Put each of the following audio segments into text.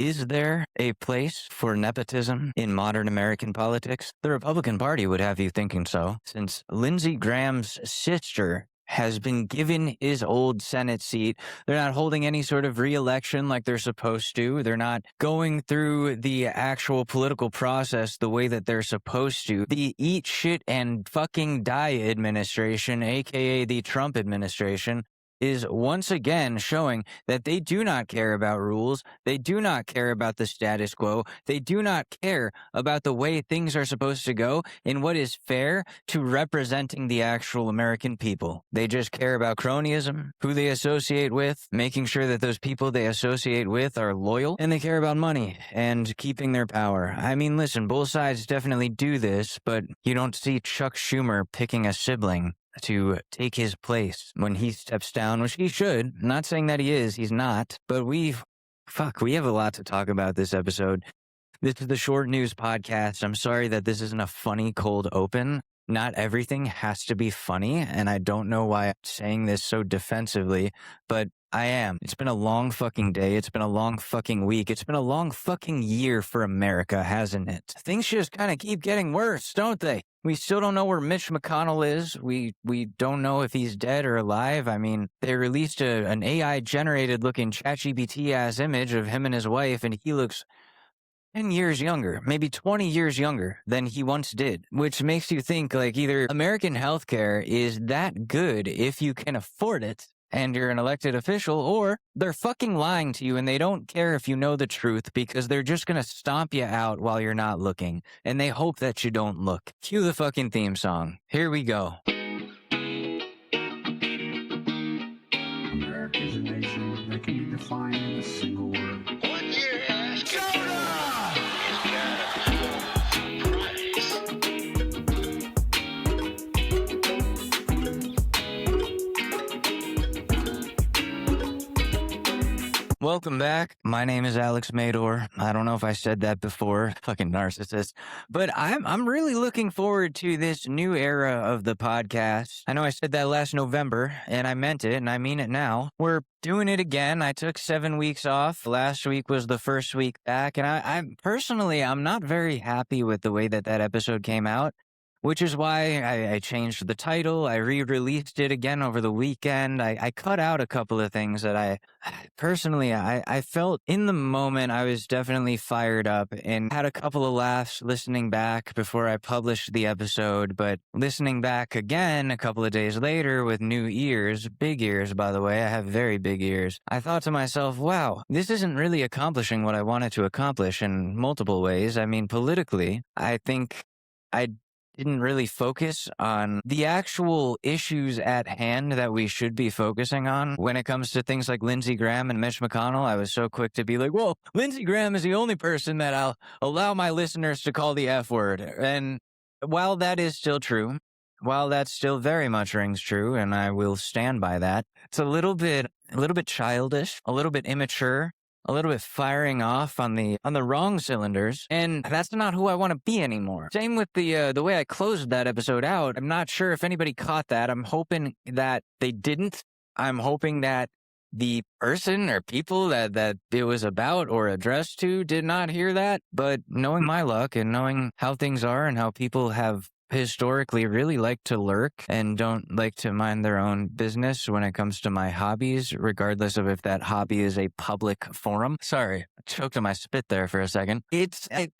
Is there a place for nepotism in modern American politics? The Republican Party would have you thinking so, since Lindsey Graham's sister has been given his old Senate seat. They're not holding any sort of re-election like they're supposed to. They're not going through the actual political process the way that they're supposed to. The eat shit and fucking die administration, aka the Trump administration, is once again showing that they do not care about rules. They do not care about the status quo. They do not care about the way things are supposed to go and what is fair to representing the actual American people. They just care about cronyism, who they associate with, making sure that those people they associate with are loyal, and they care about money and keeping their power. I mean, listen, both sides definitely do this, but you don't see Chuck Schumer picking a sibling to take his place when he steps down, which he should. I'm not saying that he is, he's not, but we have a lot to talk about this episode. This is the Short News Podcast. I'm sorry that this isn't a funny cold open. Not everything has to be funny, and I don't know why I'm saying this so defensively, but I am. It's been a long fucking day. It's been a long fucking week. It's been a long fucking year for America, hasn't it? Things just kind of keep getting worse, don't they? We still don't know where Mitch McConnell is. We don't know if he's dead or alive. I mean, they released an AI-generated looking ChatGPT-ass image of him and his wife, and he looks 10 years younger, maybe 20 years younger than he once did, which makes you think like either American healthcare is that good if you can afford it and you're an elected official, or they're fucking lying to you and they don't care if you know the truth because they're just going to stomp you out while you're not looking, and they hope that you don't look. Cue the fucking theme song. Here we go. America is a nation that can be defined in a single word. What year has Welcome back. My name is Alex Mador. I don't know if I said that before. Fucking narcissist. But I'm really looking forward to this new era of the podcast. I know I said that last November, and I meant it, and I mean it now. We're doing it again. I took 7 weeks off. Last week was the first week back, and I'm personally not very happy with the way that episode came out, which is why I changed the title. I re-released it again over the weekend. I cut out a couple of things that I felt in the moment. I was definitely fired up and had a couple of laughs listening back before I published the episode. But listening back again a couple of days later with new ears, big ears, by the way, I have very big ears, I thought to myself, wow, this isn't really accomplishing what I wanted to accomplish in multiple ways. I mean, politically, I think I didn't really focus on the actual issues at hand that we should be focusing on when it comes to things like Lindsey Graham and Mitch McConnell. I was so quick to be like, well, Lindsey Graham is the only person that I'll allow my listeners to call the F word. And while that is still true, while that still very much rings true, and I will stand by that, it's a little bit childish, a little bit immature, a little bit firing off on the wrong cylinders, and that's not who I want to be anymore. Same with the way I closed that episode out. I'm not sure if anybody caught that. I'm hoping that they didn't. I'm hoping that the person or people that it was about or addressed to did not hear that. But knowing my luck and knowing how things are and how people have historically really like to lurk and don't like to mind their own business when it comes to my hobbies, regardless of if that hobby is a public forum. Sorry, I choked on my spit there for a second. It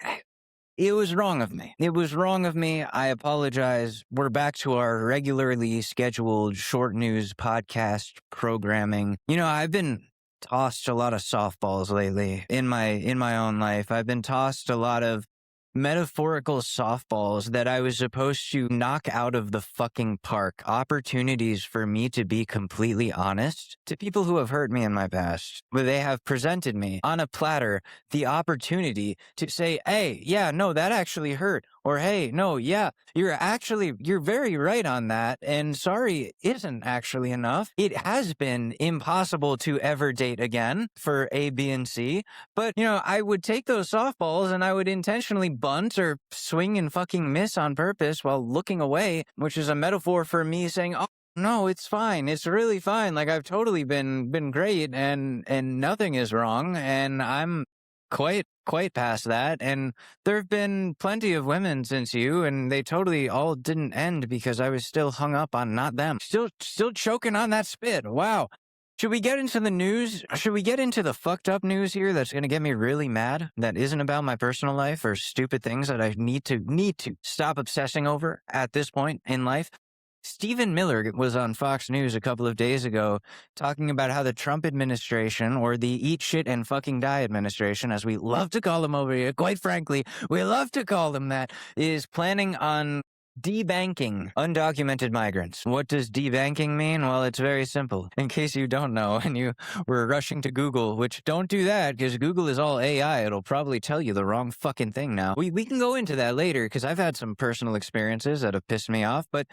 was wrong of me. It was wrong of me. I apologize. We're back to our regularly scheduled short news podcast programming. You know, I've been tossed a lot of softballs lately in my own life. I've been tossed a lot of metaphorical softballs that I was supposed to knock out of the fucking park. Opportunities for me to be completely honest to people who have hurt me in my past, where they have presented me on a platter the opportunity to say, hey, yeah, no, that actually hurt. Or, hey, no, yeah, you're very right on that. And sorry isn't actually enough. It has been impossible to ever date again for A, B, and C. But, you know, I would take those softballs and I would intentionally bunt or swing and fucking miss on purpose while looking away, which is a metaphor for me saying, oh, no, it's fine. It's really fine. Like, I've totally been great and nothing is wrong. And I'm quite past that. And there have been plenty of women since you, and they totally all didn't end because I was still hung up on not them. Still choking on that spit. Wow. Should we get into the news? Should we get into the fucked up news here that's going to get me really mad? That isn't about my personal life or stupid things that I need to stop obsessing over at this point in life. Stephen Miller was on Fox News a couple of days ago talking about how the Trump administration, or the eat shit and fucking die administration, as we love to call them over here, quite frankly, we love to call them that, is planning on debanking undocumented migrants. What does debanking mean? Well, it's very simple. In case you don't know and you were rushing to Google, which don't do that because Google is all AI. It'll probably tell you the wrong fucking thing now. We can go into that later because I've had some personal experiences that have pissed me off, but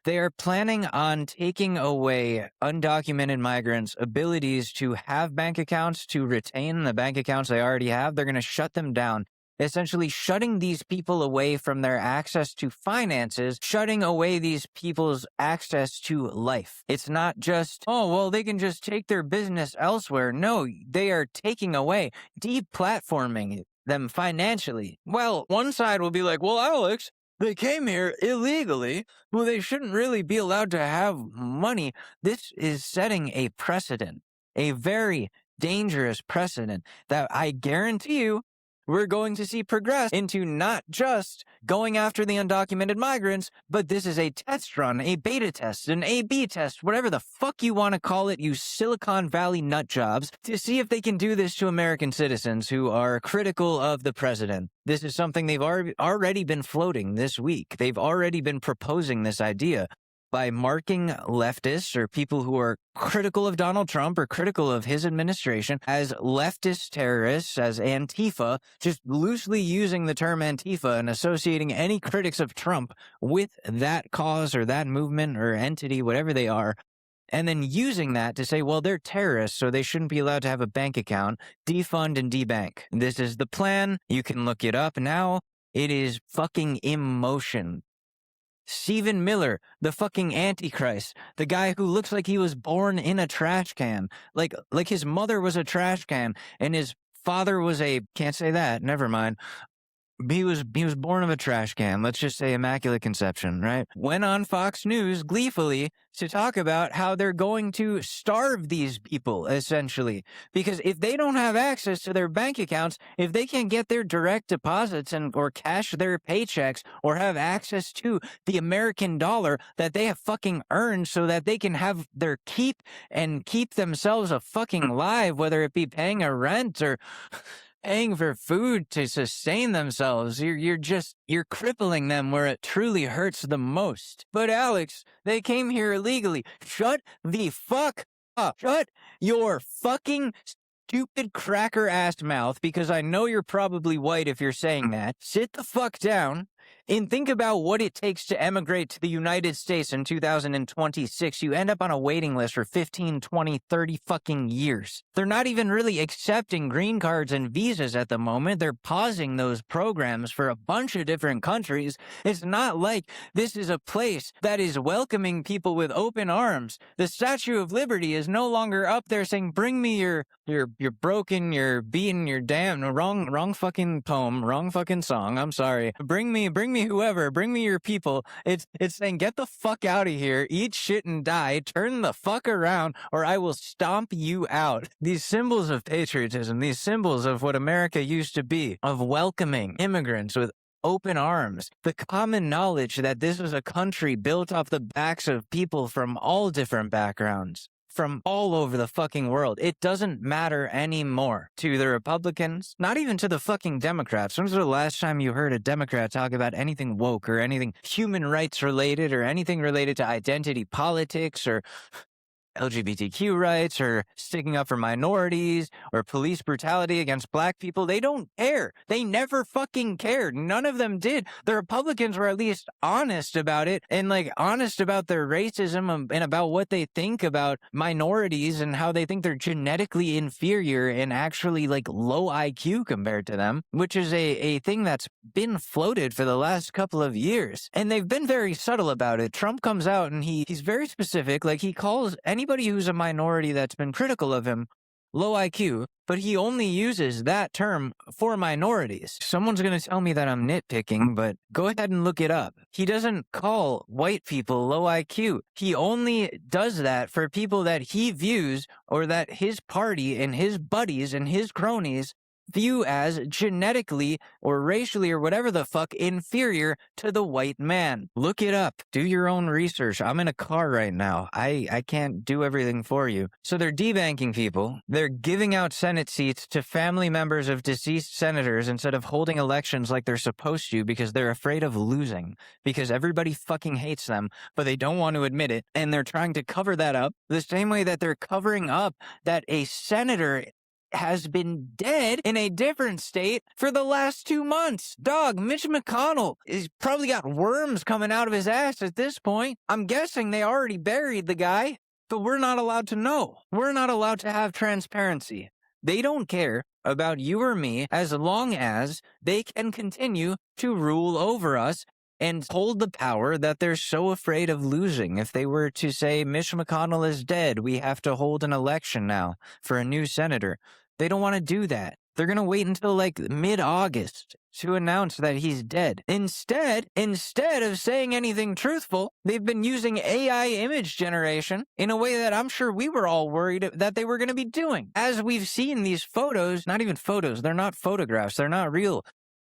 they are planning on taking away undocumented migrants' abilities to have bank accounts, to retain the bank accounts they already have. They're going to shut them down, essentially shutting these people away from their access to finances, shutting away these people's access to life. It's not just, oh, well, they can just take their business elsewhere. No, they are taking away, deplatforming them financially. Well, one side will be like, well, Alex, they came here illegally. Well, they shouldn't really be allowed to have money. This is setting a precedent, a very dangerous precedent that I guarantee you we're going to see progress into not just going after the undocumented migrants, but this is a test run, a beta test, an A/B test, whatever the fuck you want to call it, you Silicon Valley nut jobs, to see if they can do this to American citizens who are critical of the president. This is something they've already been floating this week. They've already been proposing this idea by marking leftists or people who are critical of Donald Trump or critical of his administration as leftist terrorists, as Antifa, just loosely using the term Antifa and associating any critics of Trump with that cause or that movement or entity, whatever they are, and then using that to say, well, they're terrorists, so they shouldn't be allowed to have a bank account, defund and debank. This is the plan. You can look it up now. It is fucking in motion. Stephen Miller, the fucking Antichrist, the guy who looks like he was born in a trash can, like his mother was a trash can and his father was can't say that, never mind. He was born of a trash can. Let's just say immaculate conception, right? Went on Fox News gleefully to talk about how they're going to starve these people, essentially. Because if they don't have access to their bank accounts, if they can't get their direct deposits or cash their paychecks or have access to the American dollar that they have fucking earned so that they can have their keep and keep themselves a fucking life, whether it be paying a rent or paying for food to sustain themselves, you're crippling them where it truly hurts the most. But Alex, they came here illegally. Shut the fuck up. Shut your fucking stupid cracker-ass mouth, because I know you're probably white if you're saying that. Sit the fuck down and think about what it takes to emigrate to the United States in 2026. You end up on a waiting list for 15, 20, 30 fucking years. They're not even really accepting green cards and visas at the moment. They're pausing those programs for a bunch of different countries. It's not like this is a place that is welcoming people with open arms. The Statue of Liberty is no longer up there saying, bring me your broken, your beaten, your damned, wrong fucking poem, wrong fucking song. I'm sorry. Bring me whoever, bring me your people. It's saying, get the fuck out of here, eat shit and die, turn the fuck around, or I will stomp you out. These symbols of patriotism, these symbols of what America used to be, of welcoming immigrants with open arms, the common knowledge that this was a country built off the backs of people from all different backgrounds, from all over the fucking world. It doesn't matter anymore to the Republicans, not even to the fucking Democrats. When was the last time you heard a Democrat talk about anything woke or anything human rights related or anything related to identity politics or LGBTQ rights or sticking up for minorities or police brutality against black people? They don't care. They never fucking cared. None of them did. The Republicans were at least honest about it and honest about their racism and about what they think about minorities and how they think they're genetically inferior and actually low IQ compared to them, which is a thing that's been floated for the last couple of years. And they've been very subtle about it. Trump comes out and he's very specific. He calls anybody who's a minority that's been critical of him low IQ, but he only uses that term for minorities. Someone's going to tell me that I'm nitpicking, but go ahead and look it up. He doesn't call white people low IQ. He only does that for people that he views or that his party and his buddies and his cronies view as genetically or racially or whatever the fuck inferior to the white man. Look it up. Do your own research. I'm in a car right now. I can't do everything for you. So they're debanking people. They're giving out Senate seats to family members of deceased senators instead of holding elections like they're supposed to because they're afraid of losing. Because everybody fucking hates them, but they don't want to admit it. And they're trying to cover that up the same way that they're covering up that a senator has been dead in a different state for the last 2 months. Dog, Mitch McConnell is probably got worms coming out of his ass at this point. I'm guessing they already buried the guy, but we're not allowed to know. We're not allowed to have transparency. They don't care about you or me as long as they can continue to rule over us and hold the power that they're so afraid of losing. If they were to say, Mitch McConnell is dead, we have to hold an election now for a new senator. They don't want to do that. They're going to wait until like mid-August to announce that he's dead. Instead of saying anything truthful, they've been using AI image generation in a way that I'm sure we were all worried that they were going to be doing. As we've seen these photos, not even photos, they're not photographs, they're not real.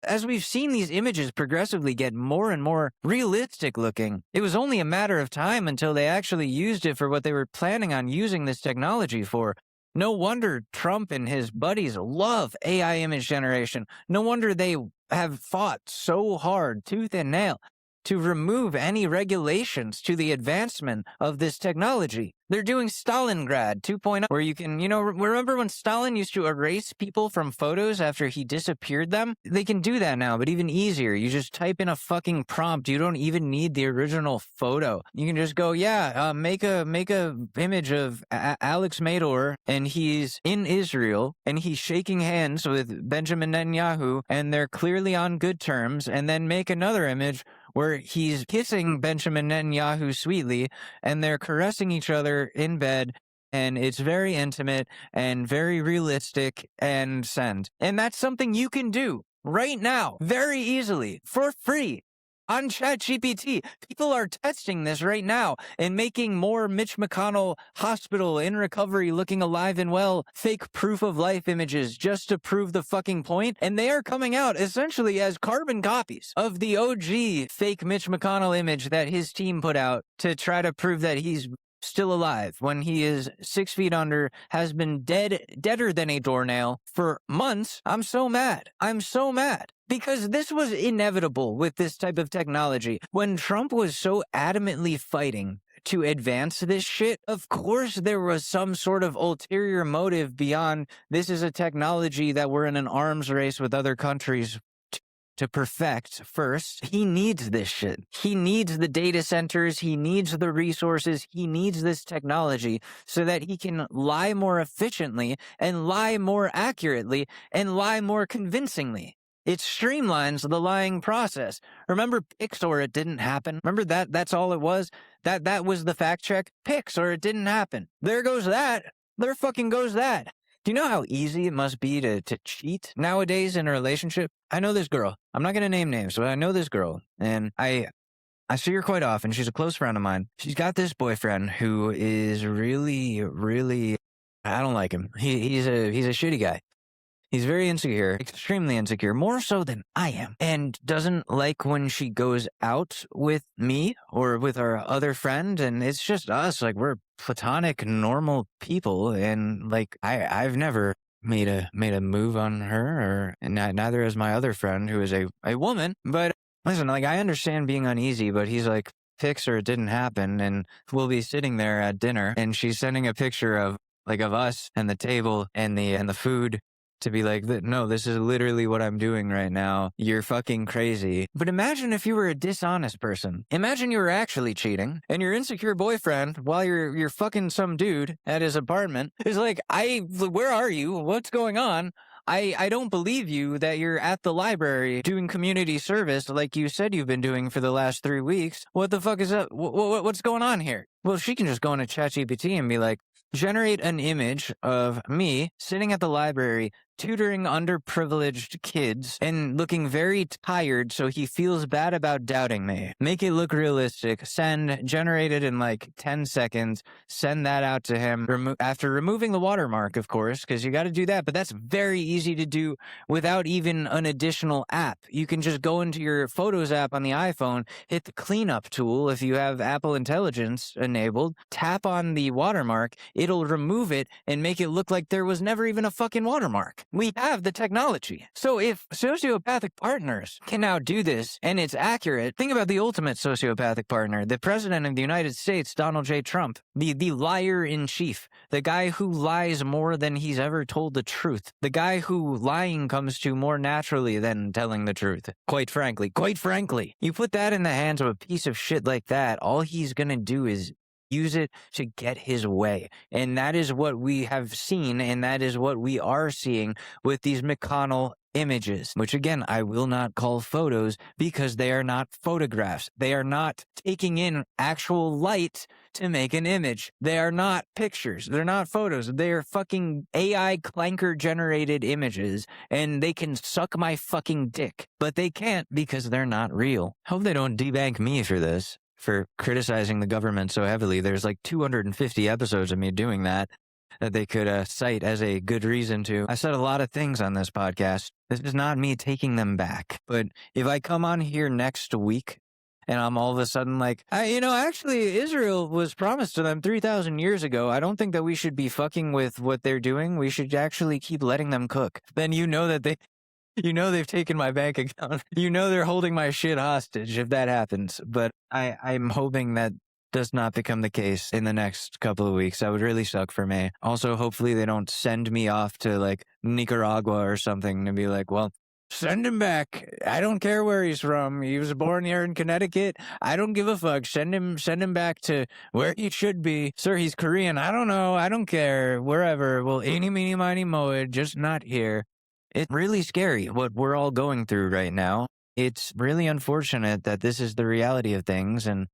As we've seen these images progressively get more and more realistic looking, it was only a matter of time until they actually used it for what they were planning on using this technology for. No wonder Trump and his buddies love AI image generation. No wonder they have fought so hard, tooth and nail, to remove any regulations to the advancement of this technology. They're doing Stalingrad 2.0, where you can, remember when Stalin used to erase people from photos after he disappeared them? They can do that now, but even easier. You just type in a fucking prompt. You don't even need the original photo. You can just go, make a image of Alex Mador, and he's in Israel, and he's shaking hands with Benjamin Netanyahu, and they're clearly on good terms, and then make another image where he's kissing Benjamin Netanyahu sweetly, and they're caressing each other in bed, and it's very intimate and very realistic, and send. And that's something you can do right now, very easily, for free. On ChatGPT, people are testing this right now and making more Mitch McConnell hospital in recovery looking alive and well fake proof of life images just to prove the fucking point. And they are coming out essentially as carbon copies of the OG fake Mitch McConnell image that his team put out to try to prove that he's still alive when he is 6 feet under, has been deader than a doornail for months. I'm so mad. Because this was inevitable with this type of technology. When Trump was so adamantly fighting to advance this shit, of course there was some sort of ulterior motive beyond this is a technology that we're in an arms race with other countries to perfect first. He needs this shit. He needs the data centers. He needs the resources. He needs this technology so that he can lie more efficiently and lie more accurately and lie more convincingly. It streamlines the lying process. Remember Pix or it didn't happen? Remember that's all it was? That was the fact check? Pix or it didn't happen. There goes that. There fucking goes that. Do you know how easy it must be to cheat nowadays in a relationship? I know this girl. I'm not going to name names, but I know this girl. And I see her quite often. She's a close friend of mine. She's got this boyfriend who is really, really, I don't like him. He's a shitty guy. He's very insecure, extremely insecure, more so than I am, and doesn't like when she goes out with me or with our other friend, and it's just us. Like, we're platonic, normal people, and like I've never made a move on her, and neither has my other friend, who is a woman. But listen, like, I understand being uneasy, but he's like, Pix or it didn't happen, and we'll be sitting there at dinner, and she's sending a picture of us and the table and the food, to be like, no, this is literally what I'm doing right now. You're fucking crazy. But imagine if you were a dishonest person. Imagine you were actually cheating, and your insecure boyfriend, while you're fucking some dude at his apartment, is like, where are you? What's going on? I don't believe you that you're at the library doing community service like you said you've been doing for the last 3 weeks. What the fuck is up? What's going on here? Well, she can just go into ChatGPT and be like, generate an image of me sitting at the library tutoring underprivileged kids and looking very tired so he feels bad about doubting me. Make it look realistic. Generate it in like 10 seconds. Send that out to him after removing the watermark, of course, because you got to do that. But that's very easy to do without even an additional app. You can just go into your Photos app on the iPhone, hit the cleanup tool if you have Apple Intelligence enabled, tap on the watermark, it'll remove it and make it look like there was never even a fucking watermark. We have the technology. So if sociopathic partners can now do this and it's accurate, think about the ultimate sociopathic partner, the president of the United States, Donald J. Trump, the liar in chief, the guy who lies more than he's ever told the truth, the guy who lying comes to more naturally than telling the truth. Quite frankly, you put that in the hands of a piece of shit like that, all he's gonna do is use it to get his way. And that is what we have seen, and that is what we are seeing with these McConnell images, which again, I will not call photos because they are not photographs. They are not taking in actual light to make an image. They are not pictures. They're not photos. They are fucking AI clanker generated images, and they can suck my fucking dick, but they can't because they're not real. Hope they don't debank me for this, for criticizing the government so heavily. There's like 250 episodes of me doing that they could cite as a good reason to. I said a lot of things on this podcast. This is not me taking them back. But if I come on here next week and I'm all of a sudden like, actually Israel was promised to them 3,000 years ago. I don't think that we should be fucking with what they're doing. We should actually keep letting them cook. Then you know that they've taken my bank account. They're holding my shit hostage if that happens. But I'm hoping that does not become the case in the next couple of weeks. That would really suck for me. Also, hopefully they don't send me off to like Nicaragua or something to be like, well, send him back. I don't care where he's from. He was born here in Connecticut. I don't give a fuck. Send him back to where he should be. Sir, he's Korean. I don't know. I don't care. Wherever. Well, eeny, meeny, miny, moe, just not here. It's really scary what we're all going through right now. It's really unfortunate that this is the reality of things, and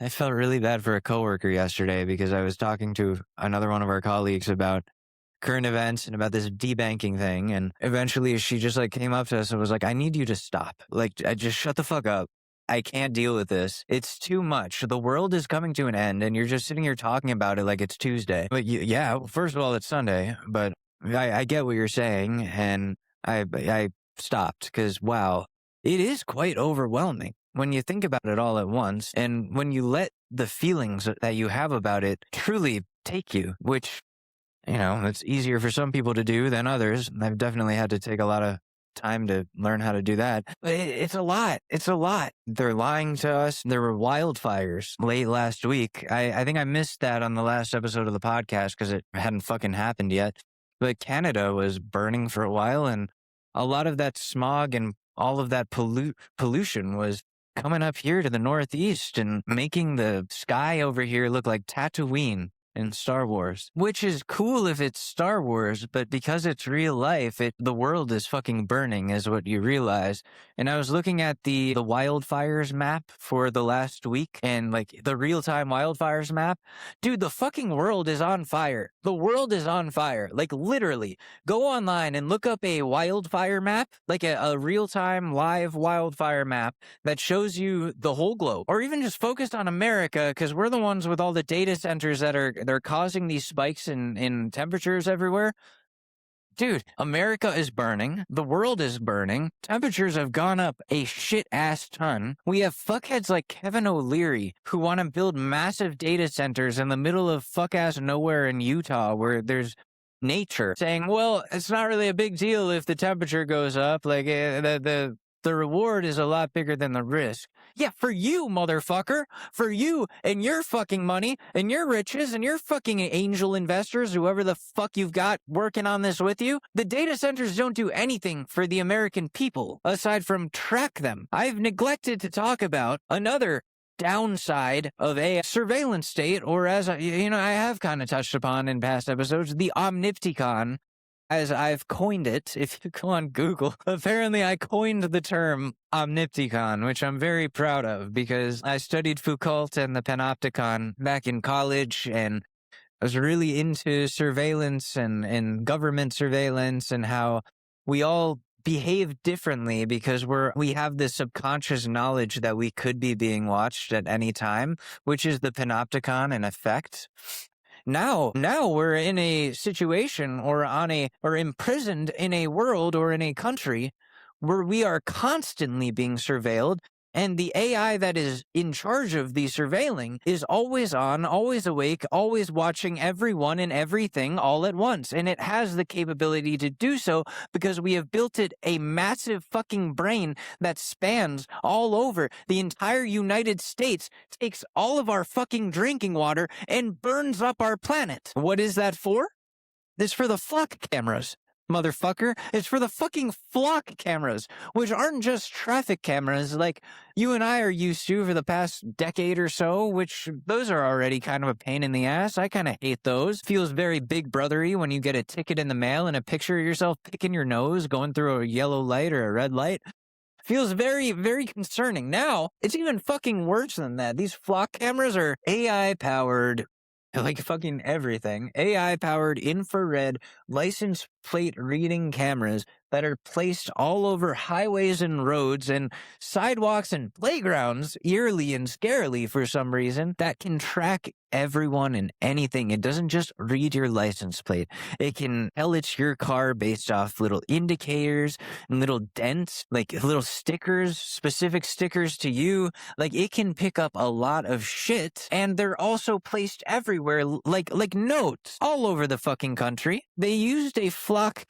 I felt really bad for a coworker yesterday because I was talking to another one of our colleagues about current events and about this debanking thing, and eventually she just like came up to us and was like, I need you to stop. Like, I just shut the fuck up. I can't deal with this. It's too much. The world is coming to an end, and you're just sitting here talking about it like it's Tuesday. But first of all, it's Sunday, but I get what you're saying, and I stopped because, wow, it is quite overwhelming when you think about it all at once, and when you let the feelings that you have about it truly take you, which, it's easier for some people to do than others. I've definitely had to take a lot of time to learn how to do that. But it's a lot. It's a lot. They're lying to us. There were wildfires late last week. I think I missed that on the last episode of the podcast because it hadn't fucking happened yet. But Canada was burning for a while, and a lot of that smog and all of that pollution was coming up here to the northeast and making the sky over here look like Tatooine in Star Wars, which is cool if it's Star Wars, but because it's real life, the world is fucking burning is what you realize. And I was looking at the wildfires map for the last week, and like the real-time wildfires map. Dude, the fucking world is on fire. The world is on fire. Like, literally, go online and look up a wildfire map, like a real-time live wildfire map that shows you the whole globe, or even just focused on America, because we're the ones with all the data centers that they're causing these spikes in temperatures everywhere. Dude, America is burning. The world is burning. Temperatures have gone up a shit-ass ton. We have fuckheads like Kevin O'Leary who want to build massive data centers in the middle of fuck-ass nowhere in Utah where there's nature, saying, well, it's not really a big deal if the temperature goes up. Like, the reward is a lot bigger than the risk. Yeah, for you, motherfucker. For you and your fucking money and your riches and your fucking angel investors, whoever the fuck you've got working on this with you. The data centers don't do anything for the American people aside from track them. I've neglected to talk about another downside of a surveillance state, or as I have kind of touched upon in past episodes, the Omnipticon as I've coined it, if you go on Google, apparently I coined the term Omnipticon, which I'm very proud of because I studied Foucault and the Panopticon back in college, and I was really into surveillance and government surveillance and how we all behave differently because we have this subconscious knowledge that we could be being watched at any time, which is the Panopticon in effect. Now we're in a situation or imprisoned in a world or in a country where we are constantly being surveilled, and the AI that is in charge of the surveilling is always on, always awake, always watching everyone and everything all at once. And it has the capability to do so because we have built it a massive fucking brain that spans all over the entire United States, takes all of our fucking drinking water, and burns up our planet. What is that for? It's for the flock cameras, motherfucker. It's for the fucking flock cameras, which aren't just traffic cameras like you and I are used to for the past decade or so, which those are already kind of a pain in the ass. I kind of hate those. Feels very big brothery when you get a ticket in the mail and a picture of yourself picking your nose going through a yellow light or a red light. Feels very, very concerning. Now, it's even fucking worse than that. These flock cameras are AI-powered, like fucking everything. AI-powered infrared license plate reading cameras that are placed all over highways and roads and sidewalks and playgrounds, eerily and scarily for some reason, that can track everyone and anything. It doesn't just read your license plate. It can tell it's your car based off little indicators and little dents, like little stickers, specific stickers to you. Like, it can pick up a lot of shit, and they're also placed everywhere, like notes all over the fucking country. They used flock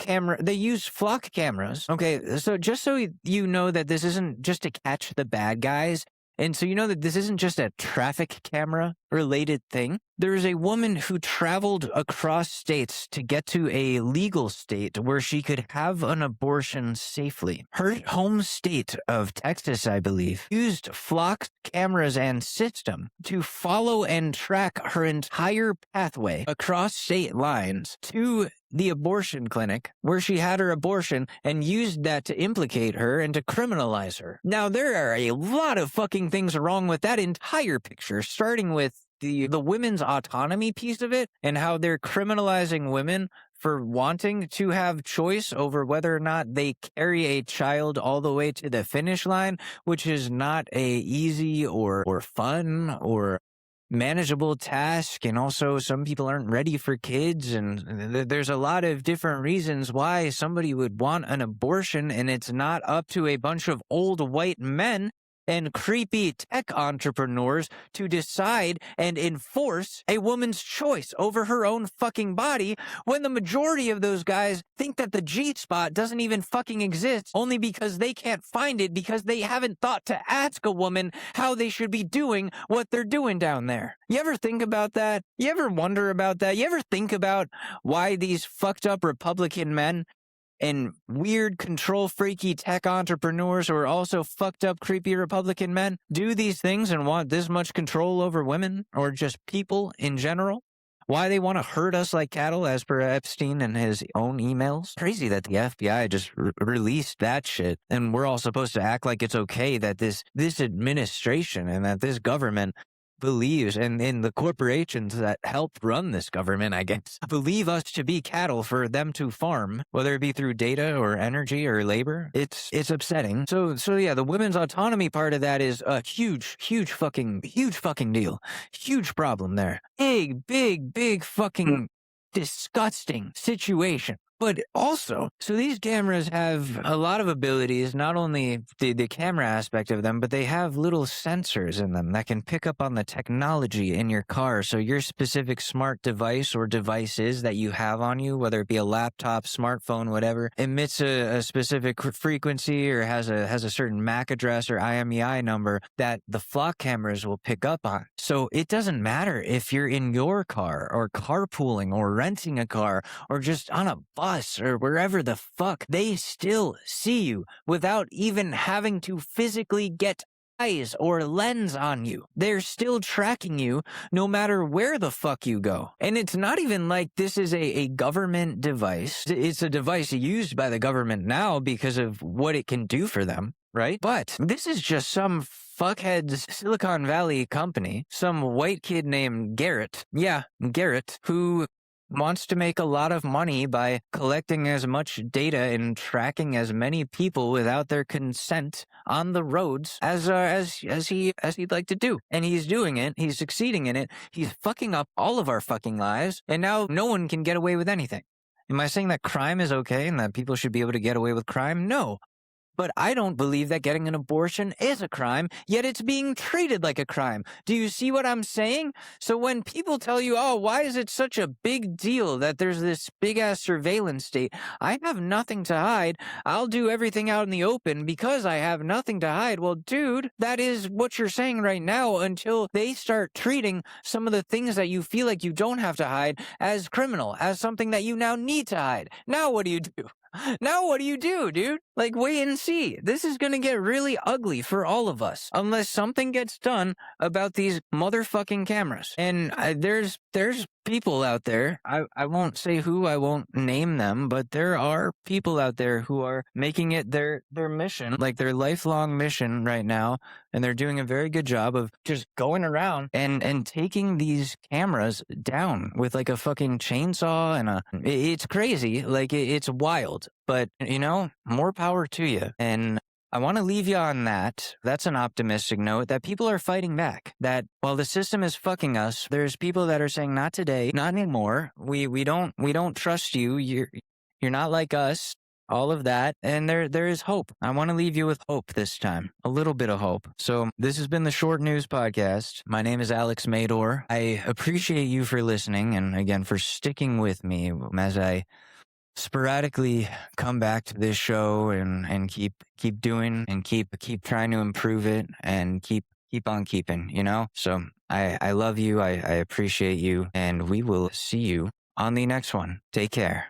cameras. Okay, so just so you know that this isn't just to catch the bad guys, and so you know that this isn't just a traffic camera related thing. There is a woman who traveled across states to get to a legal state where she could have an abortion safely. Her home state of Texas, I believe, used flock cameras and system to follow and track her entire pathway across state lines to the abortion clinic where she had her abortion, and used that to implicate her and to criminalize her. Now, there are a lot of fucking things wrong with that entire picture, starting with the women's autonomy piece of it and how they're criminalizing women for wanting to have choice over whether or not they carry a child all the way to the finish line, which is not a easy or fun or manageable task. And also, some people aren't ready for kids, and there's a lot of different reasons why somebody would want an abortion, and it's not up to a bunch of old white men and creepy tech entrepreneurs to decide and enforce a woman's choice over her own fucking body, when the majority of those guys think that the G-spot doesn't even fucking exist, only because they can't find it because they haven't thought to ask a woman how they should be doing what they're doing down there. You ever think about that? You ever wonder about that? You ever think about why these fucked up Republican men and weird control freaky tech entrepreneurs who are also fucked up creepy Republican men do these things and want this much control over women or just people in general? Why they want to herd us like cattle, as per Epstein and his own emails? Crazy that the FBI just released that shit, and we're all supposed to act like it's okay that this administration and that this government believes, and in the corporations that help run this government, I guess, believe us to be cattle for them to farm, whether it be through data or energy or labor. It's upsetting. So yeah, the women's autonomy part of that is a huge fucking deal. Huge problem there. Big fucking disgusting situation. But also, so these cameras have a lot of abilities, not only the camera aspect of them, but they have little sensors in them that can pick up on the technology in your car. So your specific smart device or devices that you have on you, whether it be a laptop, smartphone, whatever, emits a specific frequency or has a certain MAC address or IMEI number that the flock cameras will pick up on. So it doesn't matter if you're in your car or carpooling or renting a car or just on a bus or wherever the fuck, they still see you without even having to physically get eyes or lens on you. They're still tracking you no matter where the fuck you go. And it's not even like this is a government device. It's a device used by the government now because of what it can do for them, right? But this is just some fuckhead's Silicon Valley company, some white kid named Garrett. Yeah, Garrett, who wants to make a lot of money by collecting as much data and tracking as many people without their consent on the roads as he'd like to do. And he's doing it. He's succeeding in it. He's fucking up all of our fucking lives. And now no one can get away with anything. Am I saying that crime is okay and that people should be able to get away with crime? No. But I don't believe that getting an abortion is a crime, yet it's being treated like a crime. Do you see what I'm saying? So when people tell you, oh, why is it such a big deal that there's this big-ass surveillance state? I have nothing to hide. I'll do everything out in the open because I have nothing to hide. Well, dude, that is what you're saying right now until they start treating some of the things that you feel like you don't have to hide as criminal, as something that you now need to hide. Now what do you do? Now what do you do, dude? Like, wait and see. This is gonna get really ugly for all of us unless something gets done about these motherfucking cameras. And there's people out there. I won't say who. I won't name them, but there are people out there who are making it their mission, like their lifelong mission right now, and they're doing a very good job of just going around and taking these cameras down with like a fucking chainsaw and it's crazy. Like it's wild. But, you know, more power to you. And I want to leave you on that. That's an optimistic note that people are fighting back. That while the system is fucking us, there's people that are saying, not today, not anymore. We don't trust you. You're not like us. All of that. And there is hope. I want to leave you with hope this time. A little bit of hope. So this has been the Short News Podcast. My name is Alex Mador. I appreciate you for listening and again for sticking with me as I sporadically come back to this show and keep doing and keep trying to improve it and keep on keeping, you know? So I love you. I appreciate you, and we will see you on the next one. Take care.